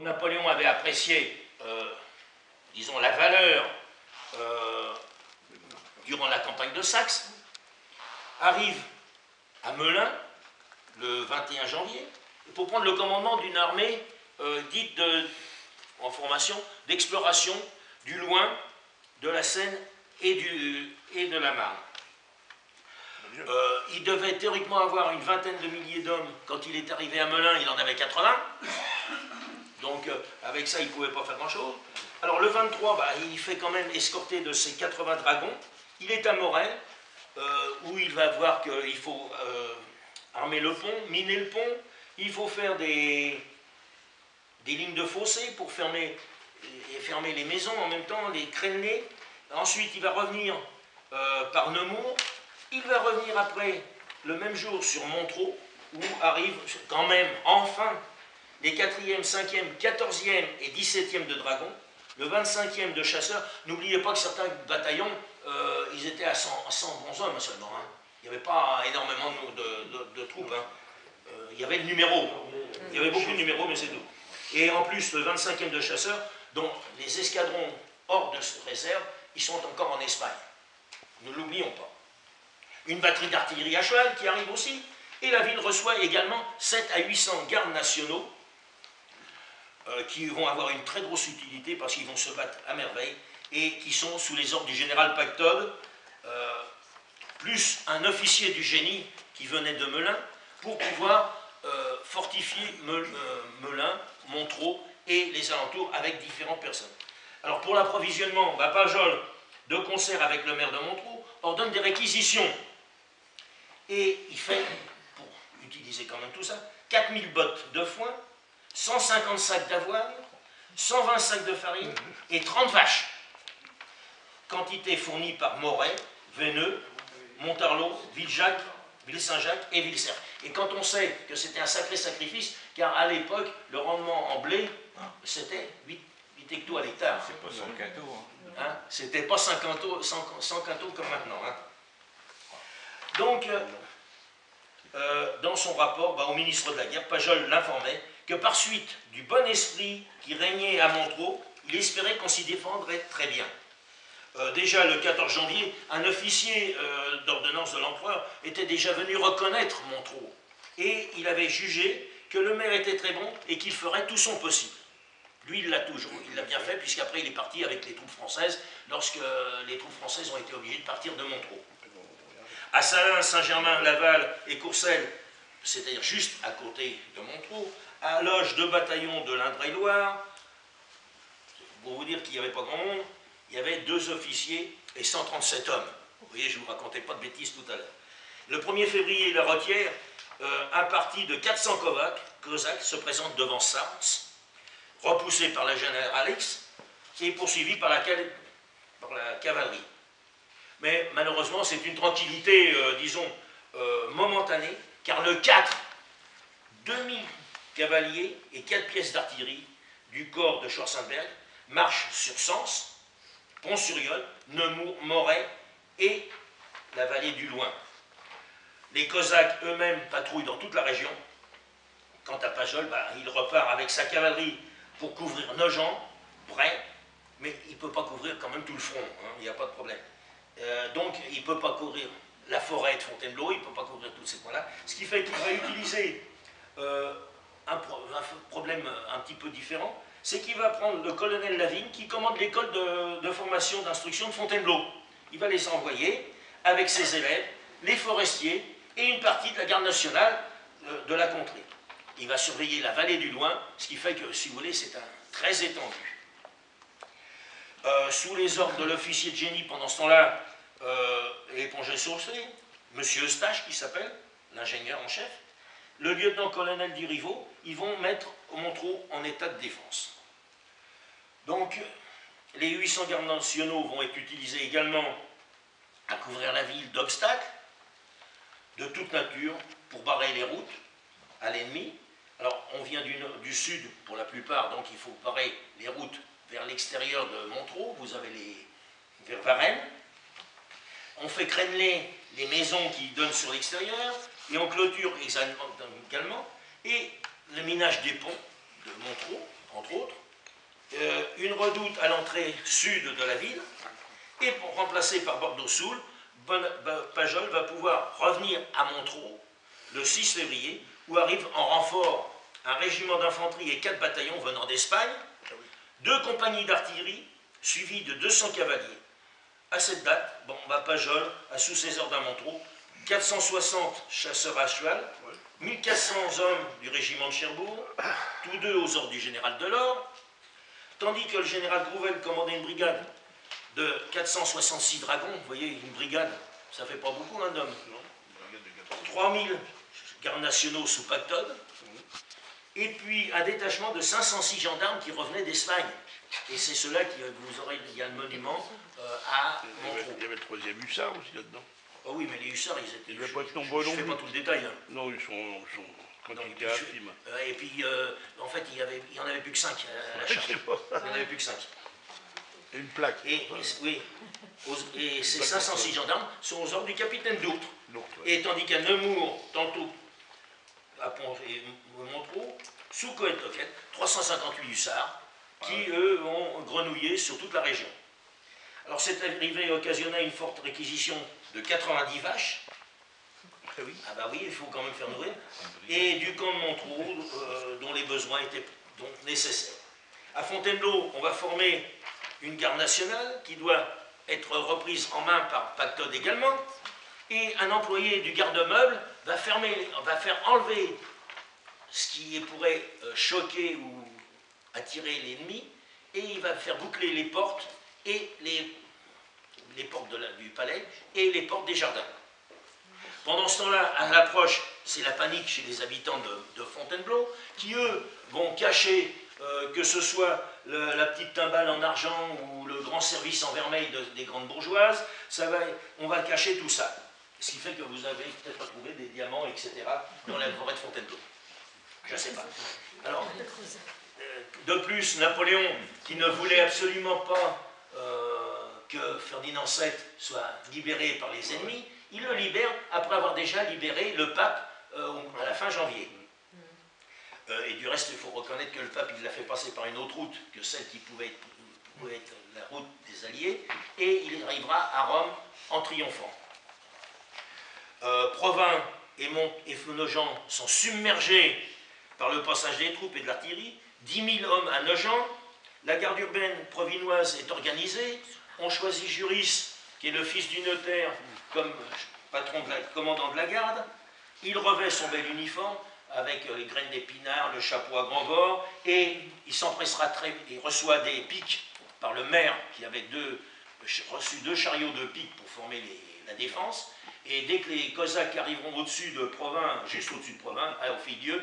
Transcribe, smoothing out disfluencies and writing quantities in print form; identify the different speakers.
Speaker 1: Napoléon avait apprécié, disons, la valeur durant la campagne de Saxe, arrive à Melun le 21 janvier pour prendre le commandement d'une armée dite en formation d'exploration du loin, de la Seine et de la Marne. Il devait théoriquement avoir une vingtaine de milliers d'hommes. Quand il est arrivé à Melun, il en avait 80. Donc avec ça, il ne pouvait pas faire grand-chose. Alors le 23, il fait quand même escorter de ses 80 dragons. Il est à Morel, où il va voir qu'il faut armer le pont, miner le pont. Il faut faire des lignes de fossés pour fermer les maisons en même temps, les crénelés. Ensuite, il va revenir par Nemours. Il va revenir après, le même jour, sur Montereau, où arrivent quand même, enfin, les 4e, 5e, 14e et 17e de dragons, le 25e de chasseurs. N'oubliez pas que certains bataillons, ils étaient à 100 bons hommes seulement. Hein. Il n'y avait pas énormément de troupes. Hein. Il y avait le numéro. Il y avait beaucoup de numéros, mais c'est tout. Et en plus, le 25e de chasseurs, dont les escadrons hors de réserve, ils sont encore en Espagne. Ne l'oublions pas. Une batterie d'artillerie à cheval qui arrive aussi. Et la ville reçoit également 7 à 800 gardes nationaux qui vont avoir une très grosse utilité parce qu'ils vont se battre à merveille et qui sont sous les ordres du général Pactole, plus un officier du génie qui venait de Melun pour pouvoir fortifier Melun, Montereau et les alentours avec différentes personnes. Alors pour l'approvisionnement, Pajol, de concert avec le maire de Montereau, ordonne des réquisitions. Et il fait, pour utiliser quand même tout ça, 4000 bottes de foin, 150 sacs d'avoine, 120 sacs de farine et 30 vaches. Quantité fournie par Moret, Veneux, Montarlot, Villejacques, Ville-Saint-Jacques et Villecerf. Et quand on sait que c'était un sacré sacrifice, car à l'époque, le rendement en blé, c'était 8 hectos à l'hectare.
Speaker 2: C'est pas 100 quintaux.
Speaker 1: Hein, c'était pas 100 quintaux comme maintenant. Hein. Donc, dans son rapport au ministre de la Guerre, Pajol l'informait que par suite du bon esprit qui régnait à Montereau, il espérait qu'on s'y défendrait très bien. Déjà le 14 janvier, un officier d'ordonnance de l'empereur était déjà venu reconnaître Montereau. Et il avait jugé que le maire était très bon et qu'il ferait tout son possible. Lui, il l'a toujours, il l'a bien fait, puisqu'après il est parti avec les troupes françaises, lorsque les troupes françaises ont été obligées de partir de Montereau. À Salins, Saint-Germain, Laval et Courcelles, c'est-à-dire juste à côté de Montereau, à loge de bataillons de l'Indre-et-Loire, pour vous dire qu'il n'y avait pas grand monde, il y avait 2 officiers et 137 hommes. Vous voyez, je ne vous racontais pas de bêtises tout à l'heure. Le 1er février, la Retière, un parti de 400 Cosaques se présente devant Sars, repoussé par la générale X et poursuivi par la cavalerie. Mais malheureusement, c'est une tranquillité, disons, momentanée, car le 4, 2000 cavaliers et 4 pièces d'artillerie du corps de Schwarzenberg marchent sur Sens, Pont-sur-Yonne, Nemours, Moret et la vallée du Loing. Les Cosaques eux-mêmes patrouillent dans toute la région. Quant à Pajol, il repart avec sa cavalerie pour couvrir Nogent, Bray, mais il ne peut pas couvrir quand même tout le front, hein, il n'y a pas de problème. Donc il ne peut pas couvrir la forêt de Fontainebleau, il ne peut pas couvrir tous ces points-là, ce qui fait qu'il va utiliser un problème un petit peu différent, c'est qu'il va prendre le colonel Lavigne qui commande l'école de formation d'instruction de Fontainebleau. Il va les envoyer avec ses élèves, les forestiers et une partie de la garde nationale de la contrée. Il va surveiller la vallée du Loing, ce qui fait que, si vous voulez, c'est très étendu. Sous les ordres de l'officier de génie, pendant ce temps-là, épongé sourcé, M. Eustache, qui s'appelle, l'ingénieur en chef, le lieutenant-colonel du Rivaux, ils vont mettre Montereau en état de défense. Donc, les 800 gardes nationaux vont être utilisés également à couvrir la ville d'obstacles de toute nature pour barrer les routes à l'ennemi. Alors, on vient du sud pour la plupart, donc il faut barrer les routes vers l'extérieur de Montereau. Vous avez vers Varennes. On fait créneler les maisons qui donnent sur l'extérieur et on clôture également. Et le minage des ponts de Montereau, entre autres, une redoute à l'entrée sud de la ville, et pour remplacer par Bordeaux-Soule, Pajol va pouvoir revenir à Montereau le 6 février, où arrive en renfort un régiment d'infanterie et 4 bataillons venant d'Espagne, 2 compagnies d'artillerie, suivies de 200 cavaliers. À cette date, Pajol a sous ses ordres à Montereau 460 chasseurs à cheval, 1400 hommes du régiment de Cherbourg, tous deux aux ordres du général Delord, tandis que le général Grouvel commandait une brigade de 466 dragons. Vous voyez, une brigade, ça fait pas beaucoup un homme. 3000 gardes nationaux sous Pactode, et puis un détachement de 506 gendarmes qui revenaient d'Espagne. Et c'est cela qui vous aurez, il y a le monument à Montereau.
Speaker 2: Il y avait le 3e hussard aussi là-dedans.
Speaker 1: Oh oui, mais les hussards, ils étaient...
Speaker 2: Il ne va pas être nombreux non plus.
Speaker 1: Je ne fais pas tout le détail. Hein.
Speaker 2: Non, ils sont quand ils étaient à Film.
Speaker 1: Et puis, en fait, il n'y en avait plus que 5 à la charge. Il n'y en avait plus que 5.
Speaker 2: Et une plaque.
Speaker 1: Oui. Et ces 506 gendarmes sont aux ordres du capitaine d'Outre.
Speaker 2: Ouais.
Speaker 1: Et tandis qu'à Nemours, tantôt à Pont et Montereau, sous Coët-Toquette, 358 hussards qui, eux, ont grenouillé sur toute la région. Alors, cette arrivée occasionna une forte réquisition de 90 vaches. Ah bah oui, il faut quand même faire nourrir. Et du camp de Montereau, dont les besoins étaient donc nécessaires. À Fontainebleau, on va former une garde nationale qui doit être reprise en main par Pactode également. Et un employé du garde-meuble va faire enlever ce qui pourrait choquer ou attirer l'ennemi, et il va faire boucler les portes et les portes du palais et les portes des jardins. Pendant ce temps-là, à l'approche, c'est la panique chez les habitants de Fontainebleau, qui eux vont cacher, que ce soit la petite timbale en argent ou le grand service en vermeil des grandes bourgeoises, on va cacher tout ça. Ce qui fait que vous avez peut-être retrouvé des diamants, etc., dans la forêt de Fontainebleau. Je ne sais pas. Alors, de plus, Napoléon, qui ne voulait absolument pas que Ferdinand VII soit libéré par les ennemis, il le libère après avoir déjà libéré le pape à la fin janvier. Et du reste, il faut reconnaître que le pape, il l'a fait passer par une autre route que celle qui pouvait être la route des Alliés, et il arrivera à Rome en triomphant. Provins et Nogent sont submergés par le passage des troupes et de l'artillerie. 10 000 hommes à Nogent. La garde urbaine provinoise est organisée. On choisit Juris, qui est le fils du notaire, comme commandant de la garde. Il revêt son bel uniforme avec les graines d'épinards, le chapeau à grand bord, et il s'empressera il reçoit des piques par le maire qui avait reçu 2 chariots de piques pour former la défense. Et dès que les Cosaques arriveront au-dessus de Provins, juste au-dessus de Provins, au Filieu,